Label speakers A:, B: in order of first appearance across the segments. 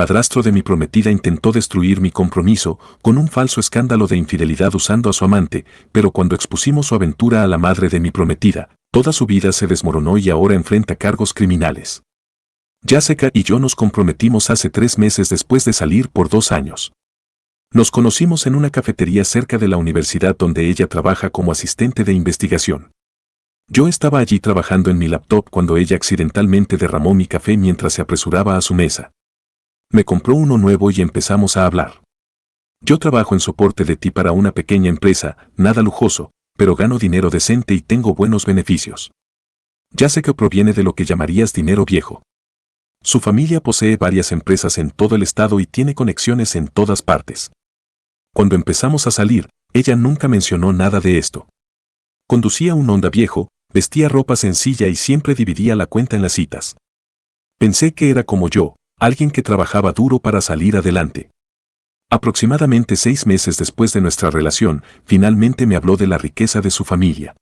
A: padrastro de mi prometida intentó destruir mi compromiso con un falso escándalo de infidelidad usando a su amante, pero cuando expusimos su aventura a la madre de mi prometida, toda su vida se desmoronó y ahora enfrenta cargos criminales. Jessica y yo nos comprometimos hace 3 meses después de salir por 2 años. Nos conocimos en una cafetería cerca de la universidad donde ella trabaja como asistente de investigación. Yo estaba allí trabajando en mi laptop cuando ella accidentalmente derramó mi café mientras se apresuraba a su mesa. Me compró uno nuevo y empezamos a hablar. Yo trabajo en soporte de IT para una pequeña empresa, nada lujoso, pero gano dinero decente y tengo buenos beneficios. Jessica proviene de lo que llamarías dinero viejo. Su familia posee varias empresas en todo el estado y tiene conexiones en todas partes. Cuando empezamos a salir, ella nunca mencionó nada de esto. Conducía un Honda viejo, vestía ropa sencilla y siempre dividía la cuenta en las citas. Pensé que era como yo, alguien que trabajaba duro para salir adelante. Aproximadamente 6 meses después de nuestra relación, finalmente me habló de la riqueza de su familia.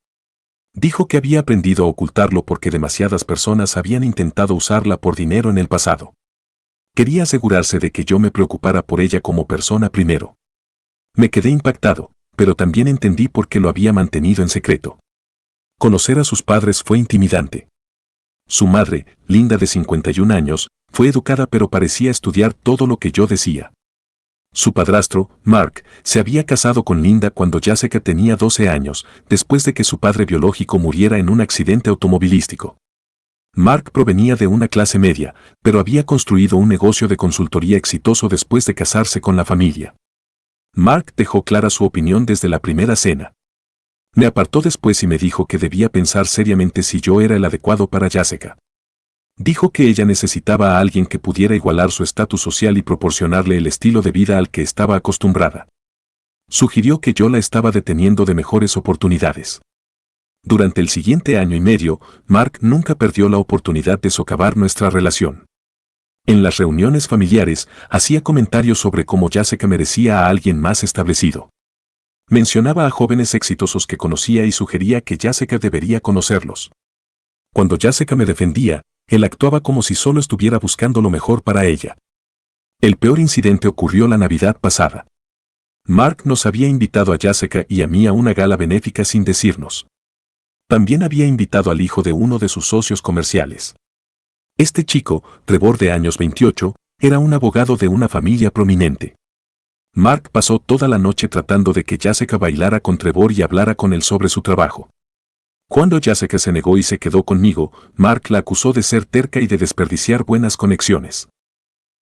A: Dijo que había aprendido a ocultarlo porque demasiadas personas habían intentado usarla por dinero en el pasado. Quería asegurarse de que yo me preocupara por ella como persona primero. Me quedé impactado, pero también entendí por qué lo había mantenido en secreto. Conocer a sus padres fue intimidante. Su madre, Linda de 51 años, fue educada pero parecía estudiar todo lo que yo decía. Su padrastro, Mark, se había casado con Linda cuando Jessica tenía 12 años, después de que su padre biológico muriera en un accidente automovilístico. Mark provenía de una clase media, pero había construido un negocio de consultoría exitoso después de casarse con la familia. Mark dejó clara su opinión desde la primera cena. Me apartó después y me dijo que debía pensar seriamente si yo era el adecuado para Jessica. Dijo que ella necesitaba a alguien que pudiera igualar su estatus social y proporcionarle el estilo de vida al que estaba acostumbrada. Sugirió que yo la estaba deteniendo de mejores oportunidades. Durante el siguiente año y medio, Mark nunca perdió la oportunidad de socavar nuestra relación. En las reuniones familiares, hacía comentarios sobre cómo Jessica merecía a alguien más establecido. Mencionaba a jóvenes exitosos que conocía y sugería que Jessica debería conocerlos. Cuando Jessica me defendía, él actuaba como si solo estuviera buscando lo mejor para ella. El peor incidente ocurrió la Navidad pasada. Mark nos había invitado a Jessica y a mí a una gala benéfica sin decirnos. También había invitado al hijo de uno de sus socios comerciales. Este chico, Trevor de años 28, era un abogado de una familia prominente. Mark pasó toda la noche tratando de que Jessica bailara con Trevor y hablara con él sobre su trabajo. Cuando Jessica se negó y se quedó conmigo, Mark la acusó de ser terca y de desperdiciar buenas conexiones.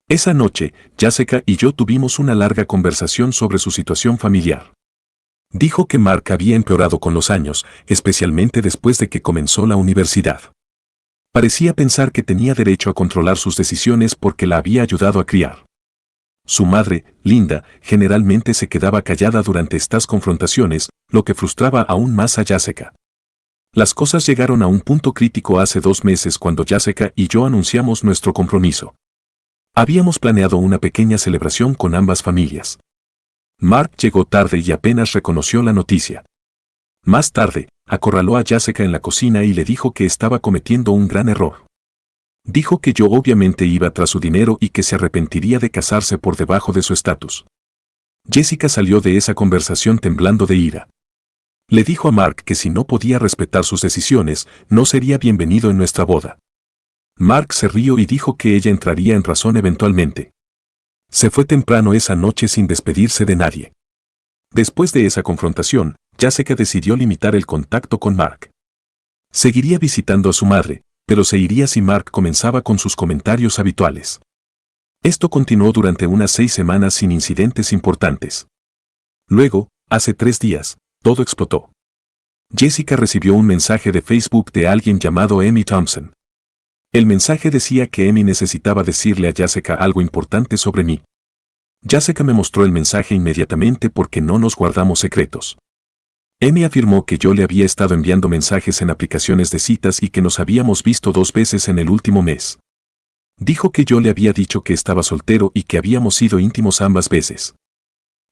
A: Esa noche, Jessica y yo tuvimos una larga conversación sobre su situación familiar. Dijo que Mark había empeorado con los años, especialmente después de que comenzó la universidad. Parecía pensar que tenía derecho a controlar sus decisiones porque la había ayudado a criar. Su madre, Linda, generalmente se quedaba callada durante estas confrontaciones, lo que frustraba aún más a Jessica. Las cosas llegaron a un punto crítico hace 2 meses cuando Jessica y yo anunciamos nuestro compromiso. Habíamos planeado una pequeña celebración con ambas familias. Mark llegó tarde y apenas reconoció la noticia. Más tarde, acorraló a Jessica en la cocina y le dijo que estaba cometiendo un gran error. Dijo que yo obviamente iba tras su dinero y que se arrepentiría de casarse por debajo de su estatus. Jessica salió de esa conversación temblando de ira. Le dijo a Mark que si no podía respetar sus decisiones, no sería bienvenido en nuestra boda. Mark se rió y dijo que ella entraría en razón eventualmente. Se fue temprano esa noche sin despedirse de nadie. Después de esa confrontación, Jessica decidió limitar el contacto con Mark. Seguiría visitando a su madre, pero se iría si Mark comenzaba con sus comentarios habituales. Esto continuó durante unas 6 semanas sin incidentes importantes. Luego, hace 3 días, todo explotó. Jessica recibió un mensaje de Facebook de alguien llamado Amy Thompson. El mensaje decía que Amy necesitaba decirle a Jessica algo importante sobre mí. Jessica me mostró el mensaje inmediatamente porque no nos guardamos secretos. Amy afirmó que yo le había estado enviando mensajes en aplicaciones de citas y que nos habíamos visto 2 veces en el último mes. Dijo que yo le había dicho que estaba soltero y que habíamos sido íntimos ambas veces.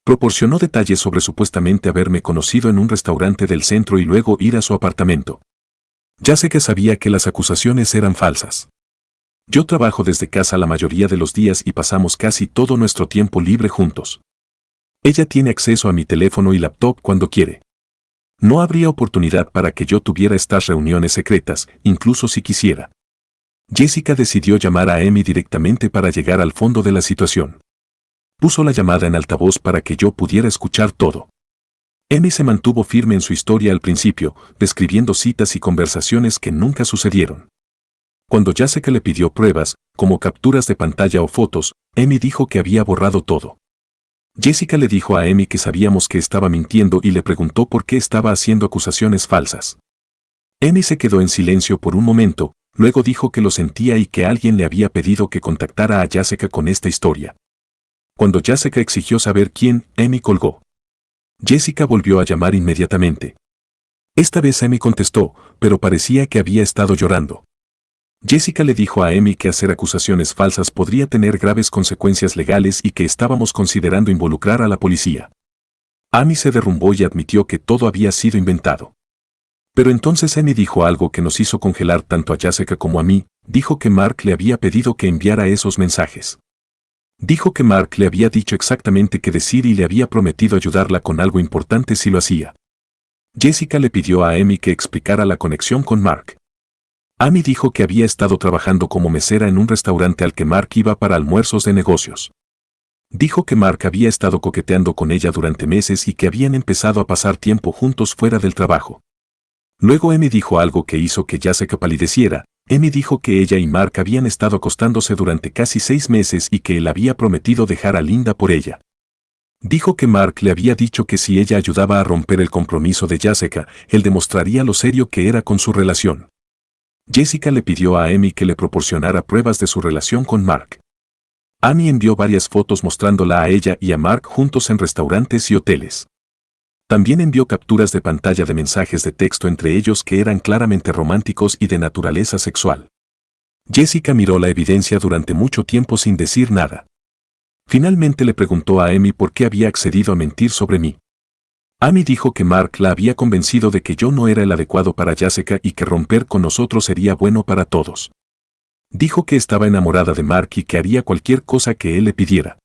A: Proporcionó detalles sobre supuestamente haberme conocido en un restaurante del centro y luego ir a su apartamento. Jessica sabía que las acusaciones eran falsas. Yo trabajo desde casa la mayoría de los días y pasamos casi todo nuestro tiempo libre juntos. Ella tiene acceso a mi teléfono y laptop cuando quiere. No habría oportunidad para que yo tuviera estas reuniones secretas, incluso si quisiera. Jessica decidió llamar a Amy directamente para llegar al fondo de la situación. Puso la llamada en altavoz para que yo pudiera escuchar todo. Amy se mantuvo firme en su historia al principio, describiendo citas y conversaciones que nunca sucedieron. Cuando Jessica le pidió pruebas, como capturas de pantalla o fotos, Amy dijo que había borrado todo. Jessica le dijo a Amy que sabíamos que estaba mintiendo y le preguntó por qué estaba haciendo acusaciones falsas. Amy se quedó en silencio por un momento, luego dijo que lo sentía y que alguien le había pedido que contactara a Jessica con esta historia. Cuando Jessica exigió saber quién, Amy colgó. Jessica volvió a llamar inmediatamente. Esta vez Amy contestó, pero parecía que había estado llorando. Jessica le dijo a Amy que hacer acusaciones falsas podría tener graves consecuencias legales y que estábamos considerando involucrar a la policía. Amy se derrumbó y admitió que todo había sido inventado. Pero entonces Amy dijo algo que nos hizo congelar tanto a Jessica como a mí, dijo que Mark le había pedido que enviara esos mensajes. Dijo que Mark le había dicho exactamente qué decir y le había prometido ayudarla con algo importante si lo hacía. Jessica le pidió a Amy que explicara la conexión con Mark. Amy dijo que había estado trabajando como mesera en un restaurante al que Mark iba para almuerzos de negocios. Dijo que Mark había estado coqueteando con ella durante meses y que habían empezado a pasar tiempo juntos fuera del trabajo. Luego Amy dijo algo que hizo que Jessica palideciera. Amy dijo que ella y Mark habían estado acostándose durante casi 6 meses y que él había prometido dejar a Linda por ella. Dijo que Mark le había dicho que si ella ayudaba a romper el compromiso de Jessica, él demostraría lo serio que era con su relación. Jessica le pidió a Amy que le proporcionara pruebas de su relación con Mark. Amy envió varias fotos mostrándola a ella y a Mark juntos en restaurantes y hoteles. También envió capturas de pantalla de mensajes de texto entre ellos que eran claramente románticos y de naturaleza sexual. Jessica miró la evidencia durante mucho tiempo sin decir nada. Finalmente le preguntó a Amy por qué había accedido a mentir sobre mí. Amy dijo que Mark la había convencido de que yo no era el adecuado para Jessica y que romper con nosotros sería bueno para todos. Dijo que estaba enamorada de Mark y que haría cualquier cosa que él le pidiera.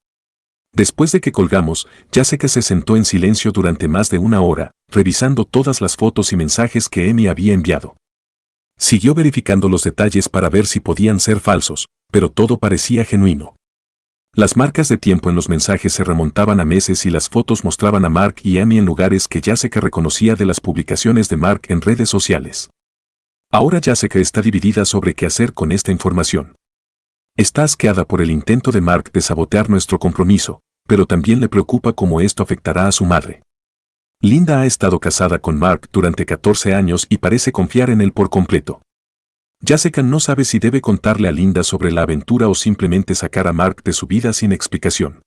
A: Después de que colgamos, Jessica se sentó en silencio durante más de 1 hora, revisando todas las fotos y mensajes que Amy había enviado. Siguió verificando los detalles para ver si podían ser falsos, pero todo parecía genuino. Las marcas de tiempo en los mensajes se remontaban a meses y las fotos mostraban a Mark y Amy en lugares que Jessica reconocía de las publicaciones de Mark en redes sociales. Ahora Jessica está dividida sobre qué hacer con esta información. Está asqueada por el intento de Mark de sabotear nuestro compromiso, pero también le preocupa cómo esto afectará a su madre. Linda ha estado casada con Mark durante 14 años y parece confiar en él por completo. Jessica no sabe si debe contarle a Linda sobre la aventura o simplemente sacar a Mark de su vida sin explicación.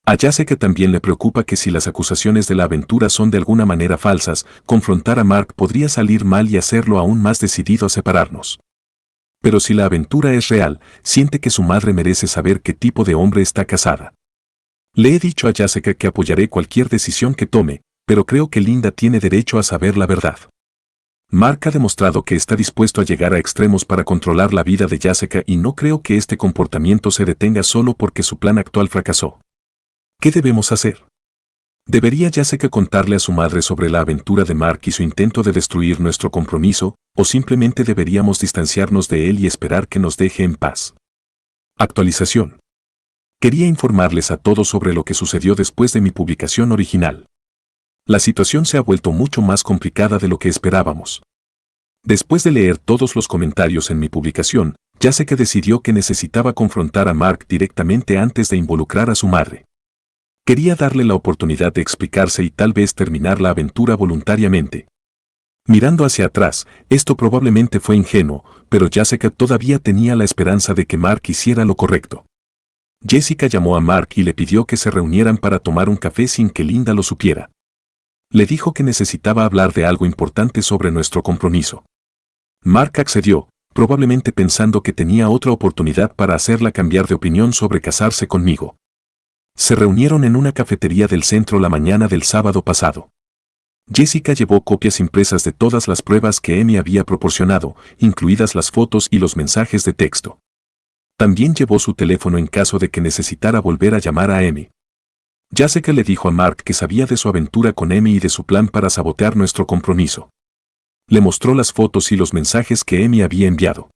A: A Jessica también le preocupa que si las acusaciones de la aventura son de alguna manera falsas, confrontar a Mark podría salir mal y hacerlo aún más decidido a separarnos. Pero si la aventura es real, siente que su madre merece saber qué tipo de hombre está casada. Le he dicho a Jessica que apoyaré cualquier decisión que tome, pero creo que Linda tiene derecho a saber la verdad. Mark ha demostrado que está dispuesto a llegar a extremos para controlar la vida de Jessica y no creo que este comportamiento se detenga solo porque su plan actual fracasó. ¿Qué debemos hacer? ¿Debería Jessica contarle a su madre sobre la aventura de Mark y su intento de destruir nuestro compromiso, o simplemente deberíamos distanciarnos de él y esperar que nos deje en paz? Actualización. Quería informarles a todos sobre lo que sucedió después de mi publicación original. La situación se ha vuelto mucho más complicada de lo que esperábamos. Después de leer todos los comentarios en mi publicación, Jessica decidió que necesitaba confrontar a Mark directamente antes de involucrar a su madre. Quería darle la oportunidad de explicarse y tal vez terminar la aventura voluntariamente. Mirando hacia atrás, esto probablemente fue ingenuo, pero Jessica todavía tenía la esperanza de que Mark hiciera lo correcto. Jessica llamó a Mark y le pidió que se reunieran para tomar un café sin que Linda lo supiera. Le dijo que necesitaba hablar de algo importante sobre nuestro compromiso. Mark accedió, probablemente pensando que tenía otra oportunidad para hacerla cambiar de opinión sobre casarse conmigo. Se reunieron en una cafetería del centro la mañana del sábado pasado. Jessica llevó copias impresas de todas las pruebas que Amy había proporcionado, incluidas las fotos y los mensajes de texto. También llevó su teléfono en caso de que necesitara volver a llamar a Amy. Jessica le dijo a Mark que sabía de su aventura con Amy y de su plan para sabotear nuestro compromiso. Le mostró las fotos y los mensajes que Amy había enviado.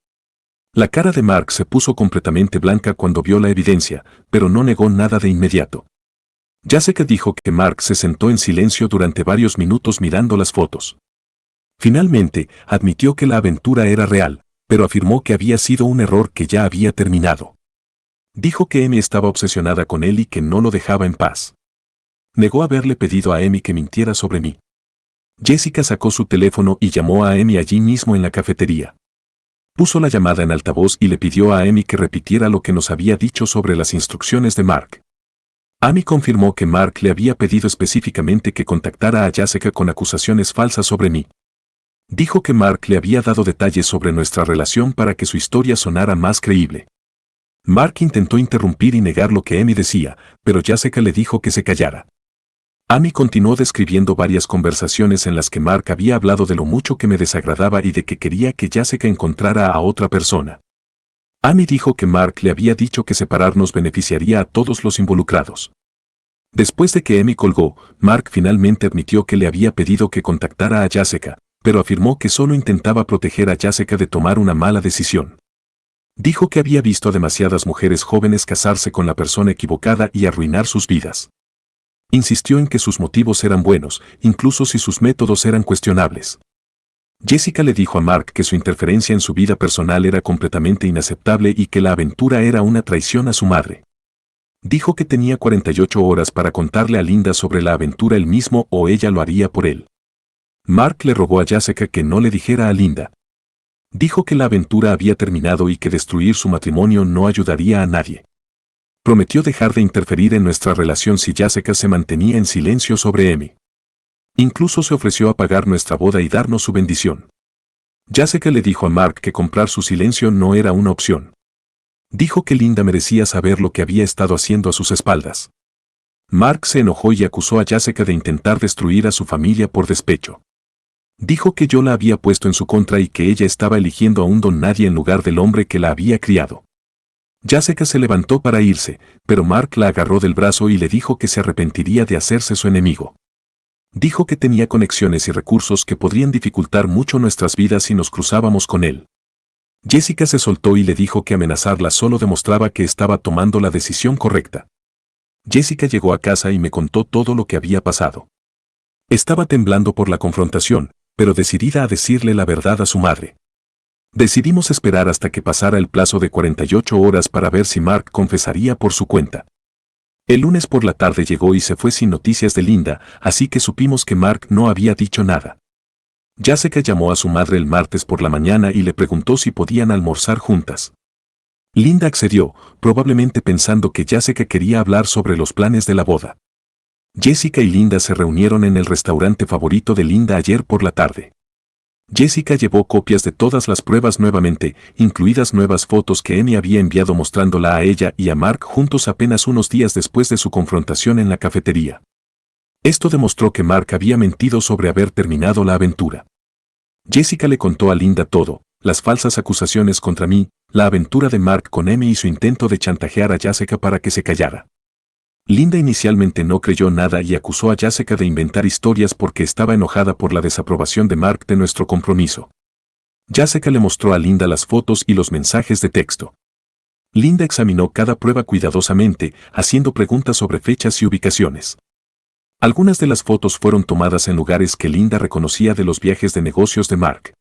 A: La cara de Mark se puso completamente blanca cuando vio la evidencia, pero no negó nada de inmediato. Jessica dijo que Mark se sentó en silencio durante varios minutos mirando las fotos. Finalmente, admitió que la aventura era real, pero afirmó que había sido un error que ya había terminado. Dijo que Amy estaba obsesionada con él y que no lo dejaba en paz. Negó haberle pedido a Amy que mintiera sobre mí. Jessica sacó su teléfono y llamó a Amy allí mismo en la cafetería. Puso la llamada en altavoz y le pidió a Amy que repitiera lo que nos había dicho sobre las instrucciones de Mark. Amy confirmó que Mark le había pedido específicamente que contactara a Jessica con acusaciones falsas sobre mí. Dijo que Mark le había dado detalles sobre nuestra relación para que su historia sonara más creíble. Mark intentó interrumpir y negar lo que Amy decía, pero Jessica le dijo que se callara. Amy continuó describiendo varias conversaciones en las que Mark había hablado de lo mucho que me desagradaba y de que quería que Jessica encontrara a otra persona. Amy dijo que Mark le había dicho que separarnos beneficiaría a todos los involucrados. Después de que Amy colgó, Mark finalmente admitió que le había pedido que contactara a Jessica, pero afirmó que solo intentaba proteger a Jessica de tomar una mala decisión. Dijo que había visto a demasiadas mujeres jóvenes casarse con la persona equivocada y arruinar sus vidas. Insistió en que sus motivos eran buenos, incluso si sus métodos eran cuestionables. Jessica le dijo a Mark que su interferencia en su vida personal era completamente inaceptable y que la aventura era una traición a su madre. Dijo que tenía 48 horas para contarle a Linda sobre la aventura él mismo o ella lo haría por él. Mark le rogó a Jessica que no le dijera a Linda. Dijo que la aventura había terminado y que destruir su matrimonio no ayudaría a nadie. Prometió dejar de interferir en nuestra relación si Jessica se mantenía en silencio sobre Amy. Incluso se ofreció a pagar nuestra boda y darnos su bendición. Jessica le dijo a Mark que comprar su silencio no era una opción. Dijo que Linda merecía saber lo que había estado haciendo a sus espaldas. Mark se enojó y acusó a Jessica de intentar destruir a su familia por despecho. Dijo que yo la había puesto en su contra y que ella estaba eligiendo a un don nadie en lugar del hombre que la había criado. Jessica se levantó para irse, pero Mark la agarró del brazo y le dijo que se arrepentiría de hacerse su enemigo. Dijo que tenía conexiones y recursos que podrían dificultar mucho nuestras vidas si nos cruzábamos con él. Jessica se soltó y le dijo que amenazarla solo demostraba que estaba tomando la decisión correcta. Jessica llegó a casa y me contó todo lo que había pasado. Estaba temblando por la confrontación, pero decidida a decirle la verdad a su madre. Decidimos esperar hasta que pasara el plazo de 48 horas para ver si Mark confesaría por su cuenta. El lunes por la tarde llegó y se fue sin noticias de Linda, así que supimos que Mark no había dicho nada. Jessica llamó a su madre el martes por la mañana y le preguntó si podían almorzar juntas. Linda accedió, probablemente pensando que Jessica quería hablar sobre los planes de la boda. Jessica y Linda se reunieron en el restaurante favorito de Linda ayer por la tarde. Jessica llevó copias de todas las pruebas nuevamente, incluidas nuevas fotos que Amy había enviado mostrándola a ella y a Mark juntos apenas unos días después de su confrontación en la cafetería. Esto demostró que Mark había mentido sobre haber terminado la aventura. Jessica le contó a Linda todo, las falsas acusaciones contra mí, la aventura de Mark con Amy y su intento de chantajear a Jessica para que se callara. Linda inicialmente no creyó nada y acusó a Jessica de inventar historias porque estaba enojada por la desaprobación de Mark de nuestro compromiso. Jessica le mostró a Linda las fotos y los mensajes de texto. Linda examinó cada prueba cuidadosamente, haciendo preguntas sobre fechas y ubicaciones. Algunas de las fotos fueron tomadas en lugares que Linda reconocía de los viajes de negocios de Mark.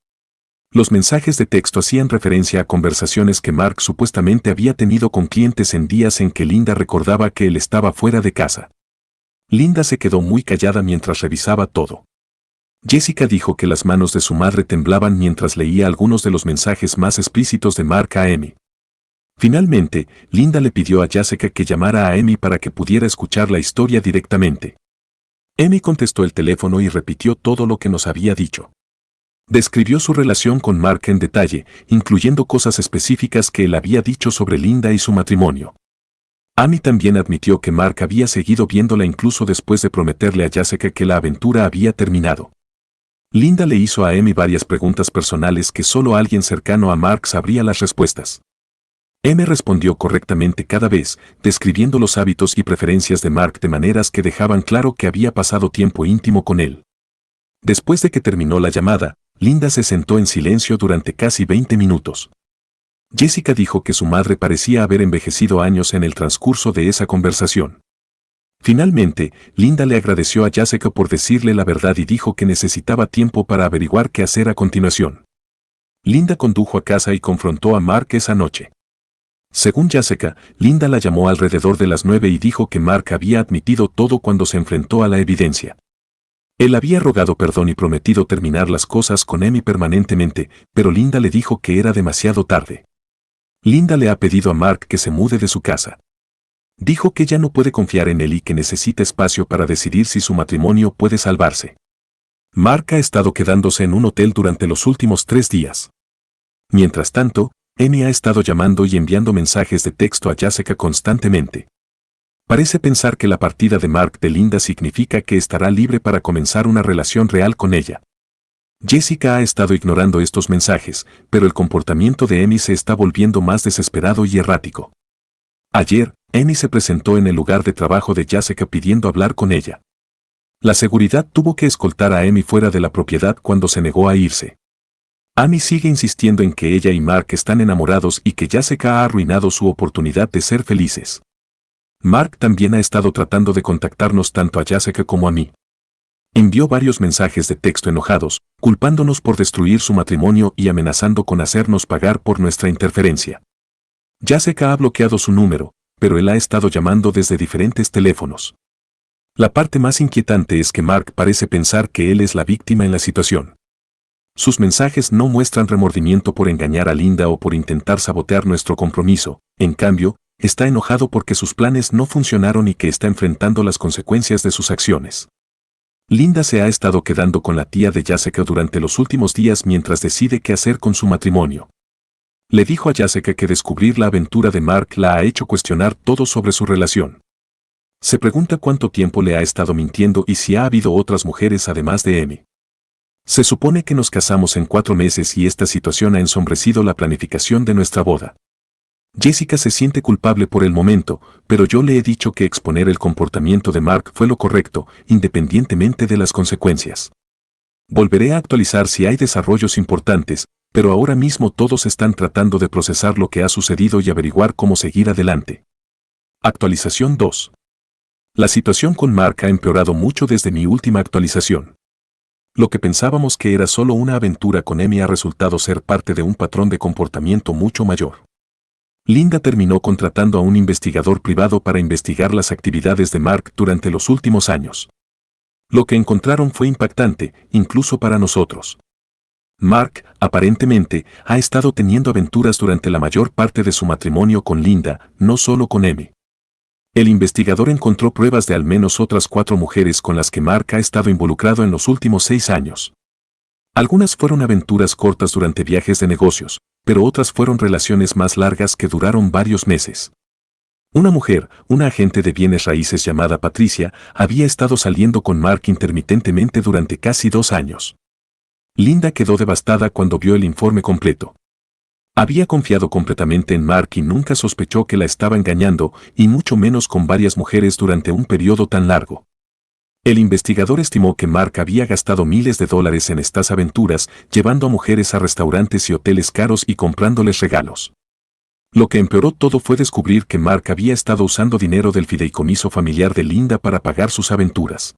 A: Los mensajes de texto hacían referencia a conversaciones que Mark supuestamente había tenido con clientes en días en que Linda recordaba que él estaba fuera de casa. Linda se quedó muy callada mientras revisaba todo. Jessica dijo que las manos de su madre temblaban mientras leía algunos de los mensajes más explícitos de Mark a Amy. Finalmente, Linda le pidió a Jessica que llamara a Amy para que pudiera escuchar la historia directamente. Amy contestó el teléfono y repitió todo lo que nos había dicho. Describió su relación con Mark en detalle, incluyendo cosas específicas que él había dicho sobre Linda y su matrimonio. Amy también admitió que Mark había seguido viéndola incluso después de prometerle a Jessica que la aventura había terminado. Linda le hizo a Amy varias preguntas personales que solo alguien cercano a Mark sabría las respuestas. M respondió correctamente cada vez, describiendo los hábitos y preferencias de Mark de maneras que dejaban claro que había pasado tiempo íntimo con él. Después de que terminó la llamada, Linda se sentó en silencio durante casi 20 minutos. Jessica dijo que su madre parecía haber envejecido años en el transcurso de esa conversación. Finalmente, Linda le agradeció a Jessica por decirle la verdad y dijo que necesitaba tiempo para averiguar qué hacer a continuación. Linda condujo a casa y confrontó a Mark esa noche. Según Jessica, Linda la llamó alrededor de las 9 y dijo que Mark había admitido todo cuando se enfrentó a la evidencia. Él había rogado perdón y prometido terminar las cosas con Amy permanentemente, pero Linda le dijo que era demasiado tarde. Linda le ha pedido a Mark que se mude de su casa. Dijo que ya no puede confiar en él y que necesita espacio para decidir si su matrimonio puede salvarse. Mark ha estado quedándose en un hotel durante los últimos 3 días. Mientras tanto, Amy ha estado llamando y enviando mensajes de texto a Jessica constantemente. Parece pensar que la partida de Mark de Linda significa que estará libre para comenzar una relación real con ella. Jessica ha estado ignorando estos mensajes, pero el comportamiento de Amy se está volviendo más desesperado y errático. Ayer, Amy se presentó en el lugar de trabajo de Jessica pidiendo hablar con ella. La seguridad tuvo que escoltar a Amy fuera de la propiedad cuando se negó a irse. Amy sigue insistiendo en que ella y Mark están enamorados y que Jessica ha arruinado su oportunidad de ser felices. Mark también ha estado tratando de contactarnos tanto a Jessica como a mí. Envió varios mensajes de texto enojados, culpándonos por destruir su matrimonio y amenazando con hacernos pagar por nuestra interferencia. Jessica ha bloqueado su número, pero él ha estado llamando desde diferentes teléfonos. La parte más inquietante es que Mark parece pensar que él es la víctima en la situación. Sus mensajes no muestran remordimiento por engañar a Linda o por intentar sabotear nuestro compromiso, en cambio, está enojado porque sus planes no funcionaron y que está enfrentando las consecuencias de sus acciones. Linda se ha estado quedando con la tía de Jessica durante los últimos días mientras decide qué hacer con su matrimonio. Le dijo a Jessica que descubrir la aventura de Mark la ha hecho cuestionar todo sobre su relación. Se pregunta cuánto tiempo le ha estado mintiendo y si ha habido otras mujeres además de Amy. Se supone que nos casamos en 4 meses y esta situación ha ensombrecido la planificación de nuestra boda. Jessica se siente culpable por el momento, pero yo le he dicho que exponer el comportamiento de Mark fue lo correcto, independientemente de las consecuencias. Volveré a actualizar si hay desarrollos importantes, pero ahora mismo todos están tratando de procesar lo que ha sucedido y averiguar cómo seguir adelante. Actualización 2. La situación con Mark ha empeorado mucho desde mi última actualización. Lo que pensábamos que era solo una aventura con Amy ha resultado ser parte de un patrón de comportamiento mucho mayor. Linda terminó contratando a un investigador privado para investigar las actividades de Mark durante los últimos años. Lo que encontraron fue impactante, incluso para nosotros. Mark, aparentemente, ha estado teniendo aventuras durante la mayor parte de su matrimonio con Linda, no solo con Amy. El investigador encontró pruebas de al menos otras 4 mujeres con las que Mark ha estado involucrado en los últimos 6 años. Algunas fueron aventuras cortas durante viajes de negocios, pero otras fueron relaciones más largas que duraron varios meses. Una mujer, una agente de bienes raíces llamada Patricia, había estado saliendo con Mark intermitentemente durante casi 2 años. Linda quedó devastada cuando vio el informe completo. Había confiado completamente en Mark y nunca sospechó que la estaba engañando, y mucho menos con varias mujeres durante un periodo tan largo. El investigador estimó que Mark había gastado miles de dólares en estas aventuras, llevando a mujeres a restaurantes y hoteles caros y comprándoles regalos. Lo que empeoró todo fue descubrir que Mark había estado usando dinero del fideicomiso familiar de Linda para pagar sus aventuras.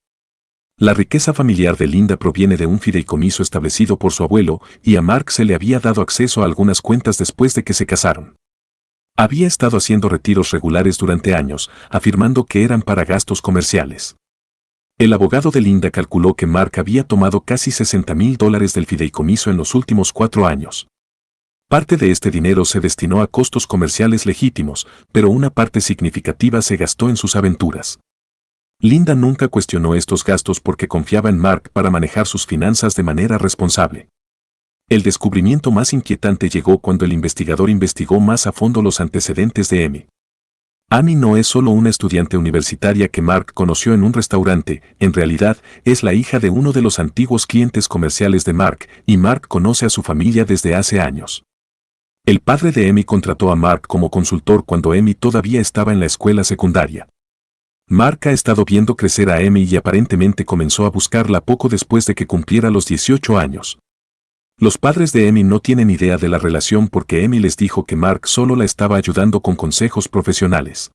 A: La riqueza familiar de Linda proviene de un fideicomiso establecido por su abuelo, y a Mark se le había dado acceso a algunas cuentas después de que se casaron. Había estado haciendo retiros regulares durante años, afirmando que eran para gastos comerciales. El abogado de Linda calculó que Mark había tomado casi $60,000 del fideicomiso en los últimos 4 años. Parte de este dinero se destinó a costos comerciales legítimos, pero una parte significativa se gastó en sus aventuras. Linda nunca cuestionó estos gastos porque confiaba en Mark para manejar sus finanzas de manera responsable. El descubrimiento más inquietante llegó cuando el investigador investigó más a fondo los antecedentes de Amy. Amy no es solo una estudiante universitaria que Mark conoció en un restaurante, en realidad, es la hija de uno de los antiguos clientes comerciales de Mark, y Mark conoce a su familia desde hace años. El padre de Emi contrató a Mark como consultor cuando Emi todavía estaba en la escuela secundaria. Mark ha estado viendo crecer a Emi y aparentemente comenzó a buscarla poco después de que cumpliera los 18 años. Los padres de Emi no tienen idea de la relación porque Emi les dijo que Mark solo la estaba ayudando con consejos profesionales.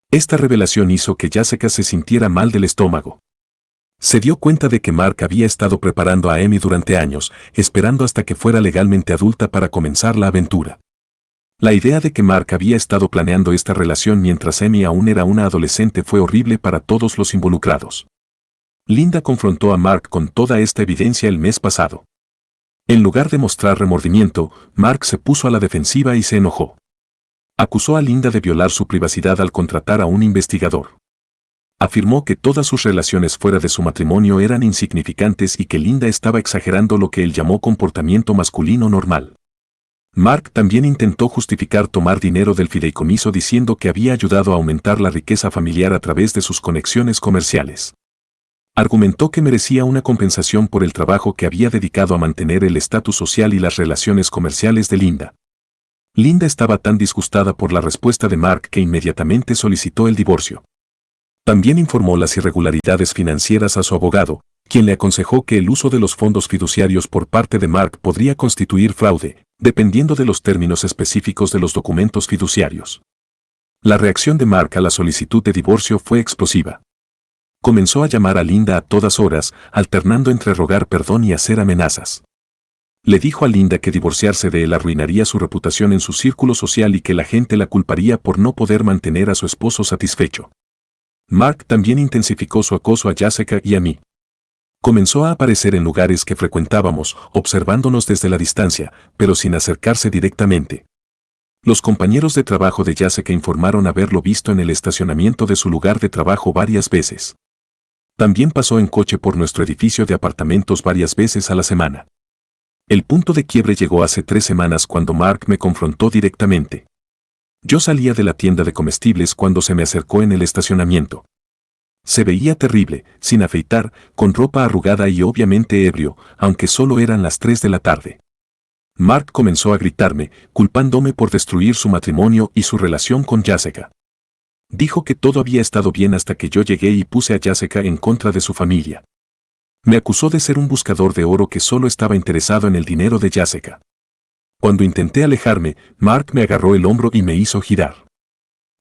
A: Esta revelación hizo que Jessica se sintiera mal del estómago. Se dio cuenta de que Mark había estado preparando a Emi durante años, esperando hasta que fuera legalmente adulta para comenzar la aventura. La idea de que Mark había estado planeando esta relación mientras Emi aún era una adolescente fue horrible para todos los involucrados. Linda confrontó a Mark con toda esta evidencia el mes pasado. En lugar de mostrar remordimiento, Mark se puso a la defensiva y se enojó. Acusó a Linda de violar su privacidad al contratar a un investigador. Afirmó que todas sus relaciones fuera de su matrimonio eran insignificantes y que Linda estaba exagerando lo que él llamó comportamiento masculino normal. Mark también intentó justificar tomar dinero del fideicomiso diciendo que había ayudado a aumentar la riqueza familiar a través de sus conexiones comerciales. Argumentó que merecía una compensación por el trabajo que había dedicado a mantener el estatus social y las relaciones comerciales de Linda. Linda estaba tan disgustada por la respuesta de Mark que inmediatamente solicitó el divorcio. También informó las irregularidades financieras a su abogado, quien le aconsejó que el uso de los fondos fiduciarios por parte de Mark podría constituir fraude, dependiendo de los términos específicos de los documentos fiduciarios. La reacción de Mark a la solicitud de divorcio fue explosiva. Comenzó a llamar a Linda a todas horas, alternando entre rogar perdón y hacer amenazas. Le dijo a Linda que divorciarse de él arruinaría su reputación en su círculo social y que la gente la culparía por no poder mantener a su esposo satisfecho. Mark también intensificó su acoso a Jessica y a mí. Comenzó a aparecer en lugares que frecuentábamos, observándonos desde la distancia, pero sin acercarse directamente. Los compañeros de trabajo de Jessica informaron haberlo visto en el estacionamiento de su lugar de trabajo varias veces. También pasó en coche por nuestro edificio de apartamentos varias veces a la semana. El punto de quiebre llegó hace 3 semanas cuando Mark me confrontó directamente. Yo salía de la tienda de comestibles cuando se me acercó en el estacionamiento. Se veía terrible, sin afeitar, con ropa arrugada y obviamente ebrio, aunque solo eran las 3 de la tarde. Mark comenzó a gritarme, culpándome por destruir su matrimonio y su relación con Jessica. Dijo que todo había estado bien hasta que yo llegué y puse a Jessica en contra de su familia. Me acusó de ser un buscador de oro que solo estaba interesado en el dinero de Jessica. Cuando intenté alejarme, Mark me agarró el hombro y me hizo girar.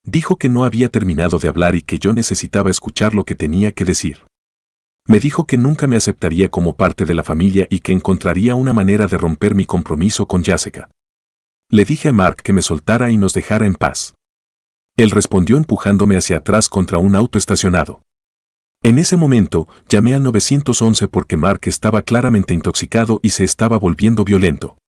A: Dijo que no había terminado de hablar y que yo necesitaba escuchar lo que tenía que decir. Me dijo que nunca me aceptaría como parte de la familia y que encontraría una manera de romper mi compromiso con Jessica. Le dije a Mark que me soltara y nos dejara en paz. Él respondió empujándome hacia atrás contra un auto estacionado. En ese momento, llamé al 911 porque Mark estaba claramente intoxicado y se estaba volviendo violento.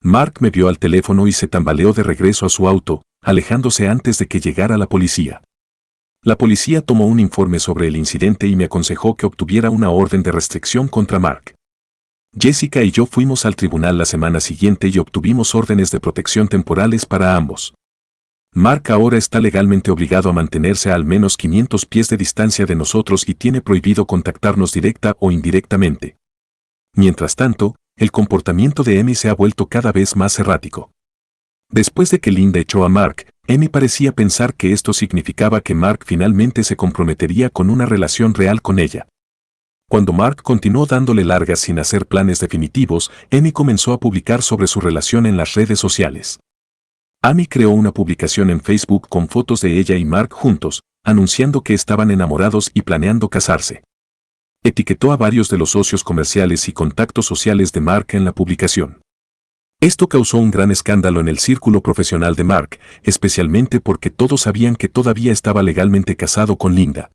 A: Mark me vio al teléfono y se tambaleó de regreso a su auto, alejándose antes de que llegara la policía. La policía tomó un informe sobre el incidente y me aconsejó que obtuviera una orden de restricción contra Mark. Jessica y yo fuimos al tribunal la semana siguiente y obtuvimos órdenes de protección temporales para ambos. Mark ahora está legalmente obligado a mantenerse a al menos 500 pies de distancia de nosotros y tiene prohibido contactarnos directa o indirectamente. Mientras tanto, el comportamiento de Emi se ha vuelto cada vez más errático. Después de que Linda echó a Mark, Emi parecía pensar que esto significaba que Mark finalmente se comprometería con una relación real con ella. Cuando Mark continuó dándole largas sin hacer planes definitivos, Emi comenzó a publicar sobre su relación en las redes sociales. Amy creó una publicación en Facebook con fotos de ella y Mark juntos, anunciando que estaban enamorados y planeando casarse. Etiquetó a varios de los socios comerciales y contactos sociales de Mark en la publicación. Esto causó un gran escándalo en el círculo profesional de Mark, especialmente porque todos sabían que todavía estaba legalmente casado con Linda.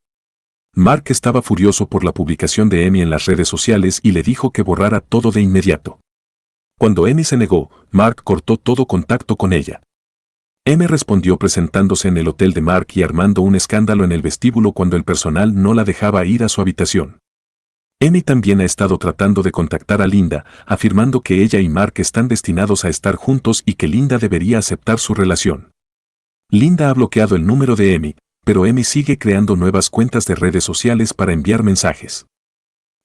A: Mark estaba furioso por la publicación de Amy en las redes sociales y le dijo que borrara todo de inmediato. Cuando Amy se negó, Mark cortó todo contacto con ella. Amy respondió presentándose en el hotel de Mark y armando un escándalo en el vestíbulo cuando el personal no la dejaba ir a su habitación. Amy también ha estado tratando de contactar a Linda, afirmando que ella y Mark están destinados a estar juntos y que Linda debería aceptar su relación. Linda ha bloqueado el número de Amy, pero Amy sigue creando nuevas cuentas de redes sociales para enviar mensajes.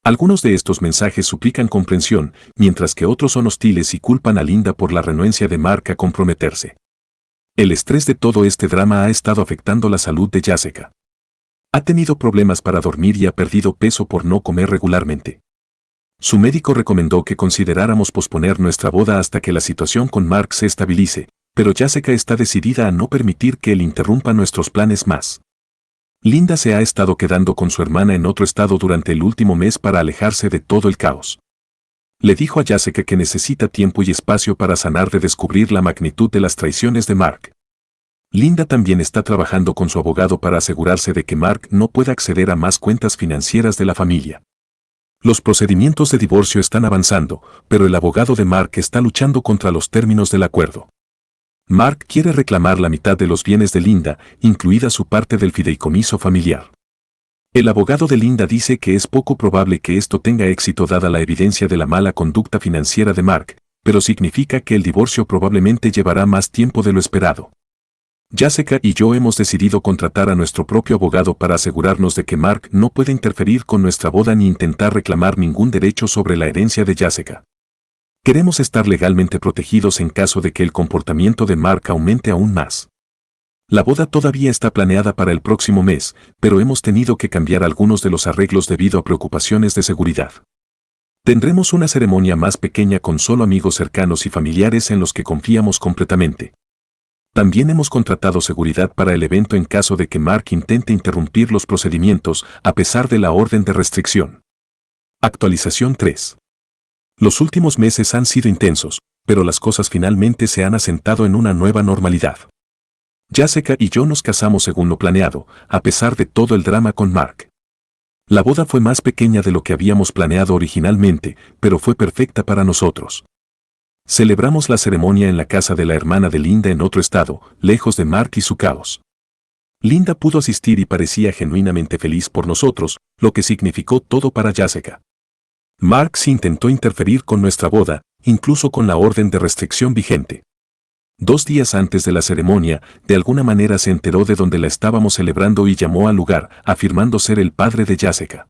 A: Algunos de estos mensajes suplican comprensión, mientras que otros son hostiles y culpan a Linda por la renuencia de Mark a comprometerse. El estrés de todo este drama ha estado afectando la salud de Jessica. Ha tenido problemas para dormir y ha perdido peso por no comer regularmente. Su médico recomendó que consideráramos posponer nuestra boda hasta que la situación con Mark se estabilice, pero Jessica está decidida a no permitir que él interrumpa nuestros planes más. Linda se ha estado quedando con su hermana en otro estado durante el último mes para alejarse de todo el caos. Le dijo a Jessica que necesita tiempo y espacio para sanar de descubrir la magnitud de las traiciones de Mark. Linda también está trabajando con su abogado para asegurarse de que Mark no pueda acceder a más cuentas financieras de la familia. Los procedimientos de divorcio están avanzando, pero el abogado de Mark está luchando contra los términos del acuerdo. Mark quiere reclamar la mitad de los bienes de Linda, incluida su parte del fideicomiso familiar. El abogado de Linda dice que es poco probable que esto tenga éxito dada la evidencia de la mala conducta financiera de Mark, pero significa que el divorcio probablemente llevará más tiempo de lo esperado. Jessica y yo hemos decidido contratar a nuestro propio abogado para asegurarnos de que Mark no puede interferir con nuestra boda ni intentar reclamar ningún derecho sobre la herencia de Jessica. Queremos estar legalmente protegidos en caso de que el comportamiento de Mark aumente aún más. La boda todavía está planeada para el próximo mes, pero hemos tenido que cambiar algunos de los arreglos debido a preocupaciones de seguridad. Tendremos una ceremonia más pequeña con solo amigos cercanos y familiares en los que confiamos completamente. También hemos contratado seguridad para el evento en caso de que Mark intente interrumpir los procedimientos, a pesar de la orden de restricción. Actualización 3. Los últimos meses han sido intensos, pero las cosas finalmente se han asentado en una nueva normalidad. Jessica y yo nos casamos según lo planeado, a pesar de todo el drama con Mark. La boda fue más pequeña de lo que habíamos planeado originalmente, pero fue perfecta para nosotros. Celebramos la ceremonia en la casa de la hermana de Linda en otro estado, lejos de Mark y su caos. Linda pudo asistir y parecía genuinamente feliz por nosotros, lo que significó todo para Jessica. Mark sí intentó interferir con nuestra boda, incluso con la orden de restricción vigente. 2 días antes de la ceremonia, de alguna manera se enteró de dónde la estábamos celebrando y llamó al lugar, afirmando ser el padre de Jessica.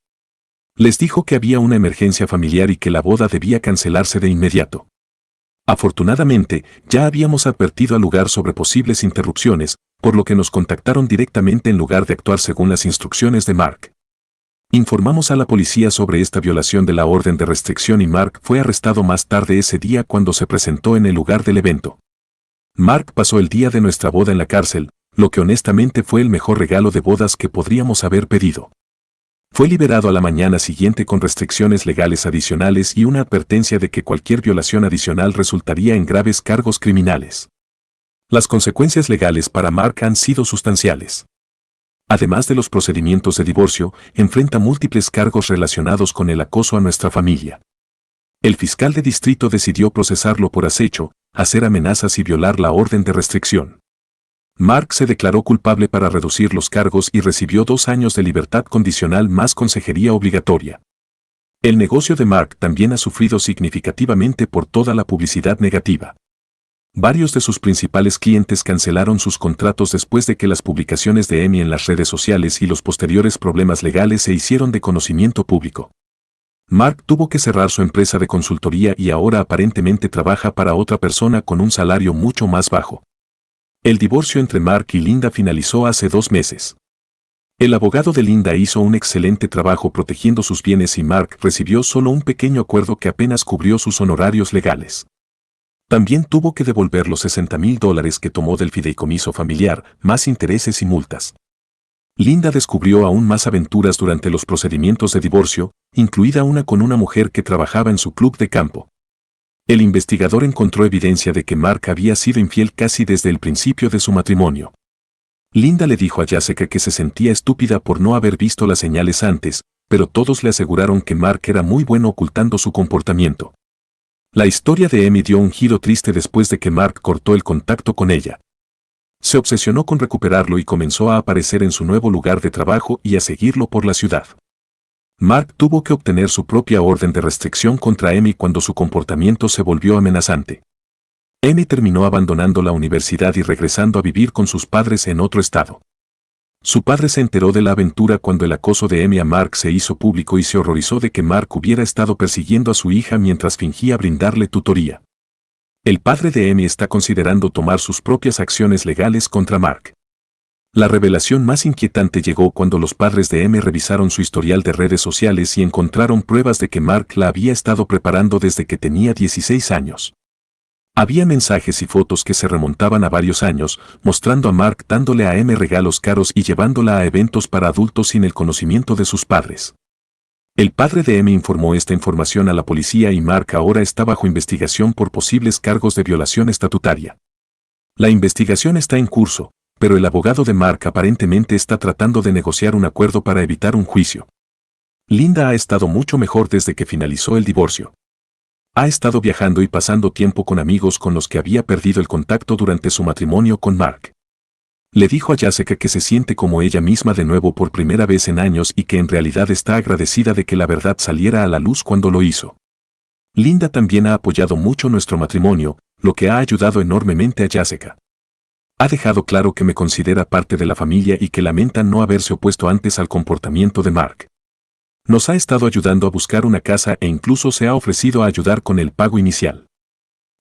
A: Les dijo que había una emergencia familiar y que la boda debía cancelarse de inmediato. Afortunadamente, ya habíamos advertido al lugar sobre posibles interrupciones, por lo que nos contactaron directamente en lugar de actuar según las instrucciones de Mark. Informamos a la policía sobre esta violación de la orden de restricción y Mark fue arrestado más tarde ese día cuando se presentó en el lugar del evento. Mark pasó el día de nuestra boda en la cárcel, lo que honestamente fue el mejor regalo de bodas que podríamos haber pedido. Fue liberado a la mañana siguiente con restricciones legales adicionales y una advertencia de que cualquier violación adicional resultaría en graves cargos criminales. Las consecuencias legales para Mark han sido sustanciales. Además de los procedimientos de divorcio, enfrenta múltiples cargos relacionados con el acoso a nuestra familia. El fiscal de distrito decidió procesarlo por acecho, hacer amenazas y violar la orden de restricción. Mark se declaró culpable para reducir los cargos y recibió 2 años de libertad condicional más consejería obligatoria. El negocio de Mark también ha sufrido significativamente por toda la publicidad negativa. Varios de sus principales clientes cancelaron sus contratos después de que las publicaciones de Amy en las redes sociales y los posteriores problemas legales se hicieron de conocimiento público. Mark tuvo que cerrar su empresa de consultoría y ahora aparentemente trabaja para otra persona con un salario mucho más bajo. El divorcio entre Mark y Linda finalizó hace 2 meses. El abogado de Linda hizo un excelente trabajo protegiendo sus bienes y Mark recibió solo un pequeño acuerdo que apenas cubrió sus honorarios legales. También tuvo que devolver los $60,000 que tomó del fideicomiso familiar, más intereses y multas. Linda descubrió aún más aventuras durante los procedimientos de divorcio, incluida una con una mujer que trabajaba en su club de campo. El investigador encontró evidencia de que Mark había sido infiel casi desde el principio de su matrimonio. Linda le dijo a Jessica que se sentía estúpida por no haber visto las señales antes, pero todos le aseguraron que Mark era muy bueno ocultando su comportamiento. La historia de Amy dio un giro triste después de que Mark cortó el contacto con ella. Se obsesionó con recuperarlo y comenzó a aparecer en su nuevo lugar de trabajo y a seguirlo por la ciudad. Mark tuvo que obtener su propia orden de restricción contra Amy cuando su comportamiento se volvió amenazante. Amy terminó abandonando la universidad y regresando a vivir con sus padres en otro estado. Su padre se enteró de la aventura cuando el acoso de Amy a Mark se hizo público y se horrorizó de que Mark hubiera estado persiguiendo a su hija mientras fingía brindarle tutoría. El padre de Amy está considerando tomar sus propias acciones legales contra Mark. La revelación más inquietante llegó cuando los padres de Amy revisaron su historial de redes sociales y encontraron pruebas de que Mark la había estado preparando desde que tenía 16 años. Había mensajes y fotos que se remontaban a varios años, mostrando a Mark dándole a Amy regalos caros y llevándola a eventos para adultos sin el conocimiento de sus padres. El padre de Amy informó esta información a la policía y Mark ahora está bajo investigación por posibles cargos de violación estatutaria. La investigación está en curso, pero el abogado de Mark aparentemente está tratando de negociar un acuerdo para evitar un juicio. Linda ha estado mucho mejor desde que finalizó el divorcio. Ha estado viajando y pasando tiempo con amigos con los que había perdido el contacto durante su matrimonio con Mark. Le dijo a Jessica que se siente como ella misma de nuevo por primera vez en años y que en realidad está agradecida de que la verdad saliera a la luz cuando lo hizo. Linda también ha apoyado mucho nuestro matrimonio, lo que ha ayudado enormemente a Jessica. Ha dejado claro que me considera parte de la familia y que lamenta no haberse opuesto antes al comportamiento de Mark. Nos ha estado ayudando a buscar una casa e incluso se ha ofrecido a ayudar con el pago inicial.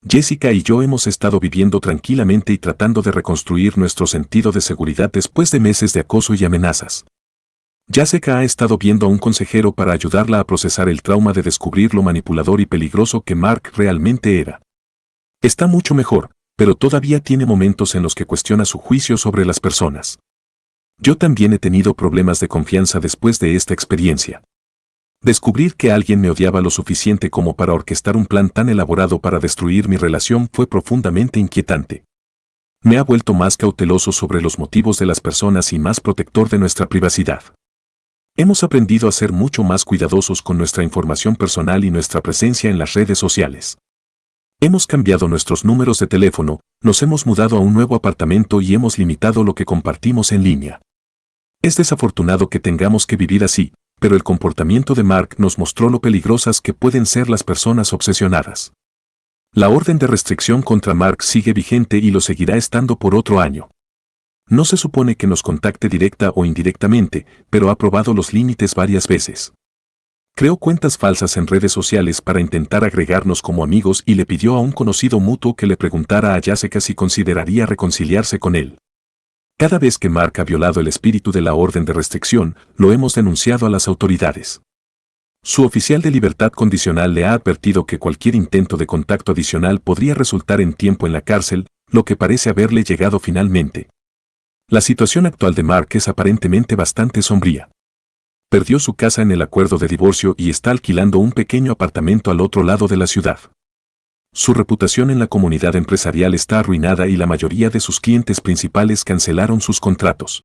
A: Jessica y yo hemos estado viviendo tranquilamente y tratando de reconstruir nuestro sentido de seguridad después de meses de acoso y amenazas. Jessica ha estado viendo a un consejero para ayudarla a procesar el trauma de descubrir lo manipulador y peligroso que Mark realmente era. Está mucho mejor, pero todavía tiene momentos en los que cuestiona su juicio sobre las personas. Yo también he tenido problemas de confianza después de esta experiencia. Descubrir que alguien me odiaba lo suficiente como para orquestar un plan tan elaborado para destruir mi relación fue profundamente inquietante. Me ha vuelto más cauteloso sobre los motivos de las personas y más protector de nuestra privacidad. Hemos aprendido a ser mucho más cuidadosos con nuestra información personal y nuestra presencia en las redes sociales. Hemos cambiado nuestros números de teléfono, nos hemos mudado a un nuevo apartamento y hemos limitado lo que compartimos en línea. Es desafortunado que tengamos que vivir así, pero el comportamiento de Mark nos mostró lo peligrosas que pueden ser las personas obsesionadas. La orden de restricción contra Mark sigue vigente y lo seguirá estando por otro año. No se supone que nos contacte directa o indirectamente, pero ha probado los límites varias veces. Creó cuentas falsas en redes sociales para intentar agregarnos como amigos y le pidió a un conocido mutuo que le preguntara a Jessica si consideraría reconciliarse con él. Cada vez que Mark ha violado el espíritu de la orden de restricción, lo hemos denunciado a las autoridades. Su oficial de libertad condicional le ha advertido que cualquier intento de contacto adicional podría resultar en tiempo en la cárcel, lo que parece haberle llegado finalmente. La situación actual de Mark es aparentemente bastante sombría. Perdió su casa en el acuerdo de divorcio y está alquilando un pequeño apartamento al otro lado de la ciudad. Su reputación en la comunidad empresarial está arruinada y la mayoría de sus clientes principales cancelaron sus contratos.